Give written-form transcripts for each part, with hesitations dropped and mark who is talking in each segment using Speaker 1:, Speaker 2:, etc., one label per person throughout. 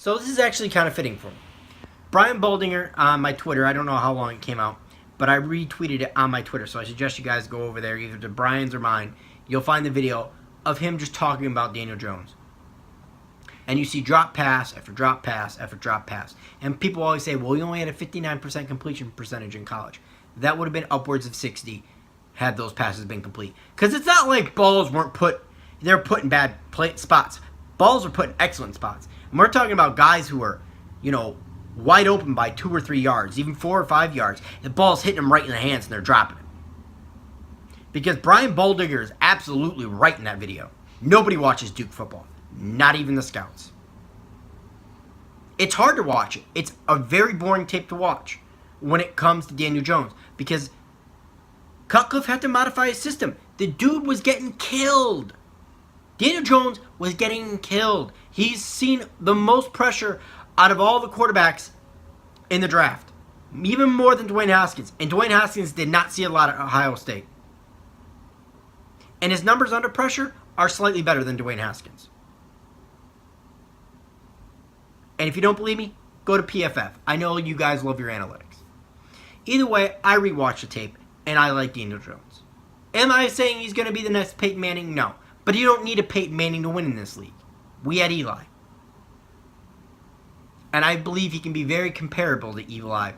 Speaker 1: So this is actually kind of fitting for me. Brian Baldinger on my Twitter, I don't know how long it came out, but I retweeted it on my Twitter, so I suggest you guys go over there, either to Brian's or mine. You'll find the video of him just talking about Daniel Jones. And you see drop pass after drop pass after drop pass. And people always say, well, he only had a 59% completion percentage in college. That would have been upwards of 60 had those passes been complete. Because it's not like balls weren't they're put in bad spots. Balls are put in excellent spots. And we're talking about guys who are, wide open by 2 or 3 yards, even 4 or 5 yards. The ball's hitting them right in the hands and they're dropping it. Because Brian Baldinger is absolutely right in that video. Nobody watches Duke football. Not even the scouts. It's hard to watch it. It's a very boring tape to watch when it comes to Daniel Jones. Because Cutcliffe had to modify his system. The dude was getting killed. Daniel Jones was getting killed. He's seen the most pressure out of all the quarterbacks in the draft. Even more than Dwayne Haskins. And Dwayne Haskins did not see a lot at Ohio State. And his numbers under pressure are slightly better than Dwayne Haskins. And if you don't believe me, go to PFF. I know you guys love your analytics. Either way, I rewatched the tape, and I like Daniel Jones. Am I saying he's going to be the next Peyton Manning? No. But you don't need a Peyton Manning to win in this league. We had Eli. And I believe he can be very comparable to Eli.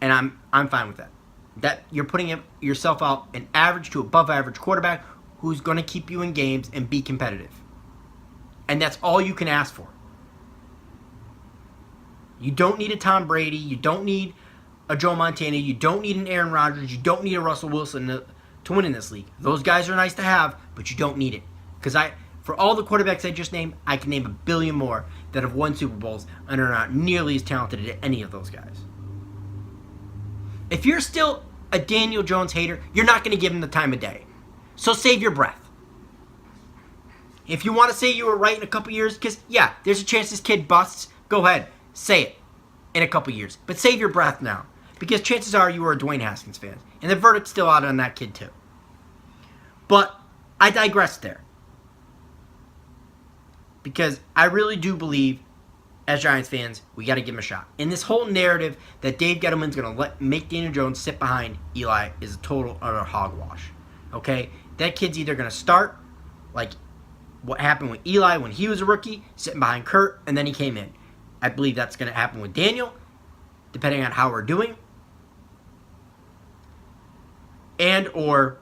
Speaker 1: And I'm fine with that. That you're putting yourself out an average to above average quarterback who's going to keep you in games and be competitive. And that's all you can ask for. You don't need a Tom Brady. You don't need a Joe Montana. You don't need an Aaron Rodgers. You don't need a Russell Wilson to win in this league. Those guys are nice to have, but you don't need it. Because for all the quarterbacks I just named, I can name a billion more that have won Super Bowls and are not nearly as talented as any of those guys. If you're still a Daniel Jones hater, you're not going to give him the time of day. So save your breath. If you want to say you were right in a couple years, because, yeah, there's a chance this kid busts, go ahead. Say it in a couple years. But save your breath now. Because chances are you were a Dwayne Haskins fan. And the verdict's still out on that kid too. But I digress there. Because I really do believe, as Giants fans, we got to give him a shot. And this whole narrative that Dave Gettleman's going to make Daniel Jones sit behind Eli is a total utter hogwash. Okay? That kid's either going to start like what happened with Eli when he was a rookie, sitting behind Kurt, and then he came in. I believe that's going to happen with Daniel, depending on how we're doing. And or